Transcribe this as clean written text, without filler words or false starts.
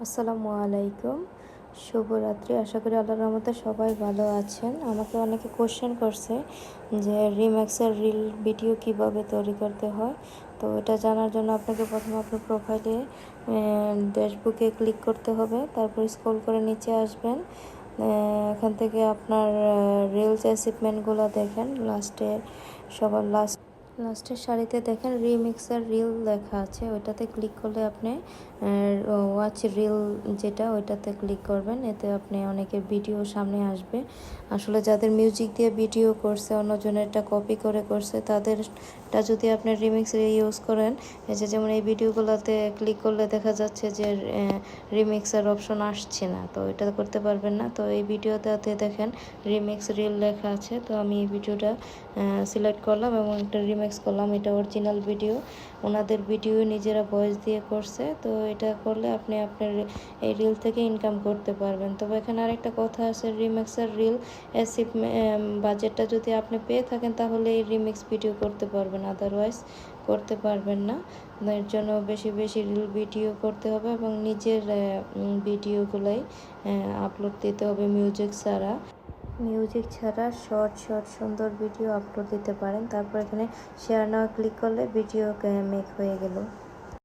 আসসালামু আলাইকুম, শুভরাত্রি। আশা করি আল্লাহর রহমতে সবাই ভালো আছেন। আমাকে অনেকে কোশ্চেন করছে যে রিম্যাক্সের রিল ভিডিও কিভাবে তৈরি করতে হয়। তো এটা জানার জন্য আপনাকে প্রথমে আপনার প্রোফাইলে ড্যাশবুকে ক্লিক করতে হবে, তারপর স্ক্রল করে নিচে আসবেন। এখান থেকে আপনার রিলস অ্যাচিভমেন্টগুলো দেখেন, সবার লাস্টের সারিতে দেখেন রিমিক্সার রিল লেখা আছে, ওইটাতে ক্লিক করলে আপনি ওয়াচ রিল যেটা ওইটাতে ক্লিক করবেন। এতে আপনি অনেকের ভিডিও সামনে আসবে। আসলে যাদের মিউজিক দিয়ে ভিডিও করছে, অন্যজনেরটা কপি করে করছে, তাদেরটা যদি আপনি রিমিক্স ইউজ করেন, এই যে যেমন এই ভিডিওগুলোতে ক্লিক করলে দেখা যাচ্ছে যে রিমিক্সের অপশন আসছে না, তো এটা করতে পারবেন না। তো এই ভিডিওটাতে দেখেন রিমিক্স রিল লেখা আছে, তো আমি এই ভিডিওটা সিলেক্ট করলাম এবং একটা রিমিক্স করলাম। এটা অরিজিনাল ভিডিও, ওনাদের ভিডিও নিজেরা ভয়েস দিয়ে করছে। তো এটা করলে আপনি আপনার এই রিল থেকে ইনকাম করতে পারবেন। তবে এখানে আরেকটা কথা আছে, রিমিক্সের রিল বাজেটটা যদি আপনি পেয়ে থাকেন তাহলে এই রিমিক্স ভিডিও করতে পারবেন, আদারওয়াইজ করতে পারবেন না। এর জন্য বেশি বেশি রিল ভিডিও করতে হবে এবং নিজের ভিডিওগুলাই আপলোড দিতে হবে মিউজিক ছাড়া শর্ট সুন্দর ভিডিও আপলোড দিতে পারেন। তারপর এখানে শেয়ার নাও ক্লিক করলে ভিডিও মেক হয়ে গেল।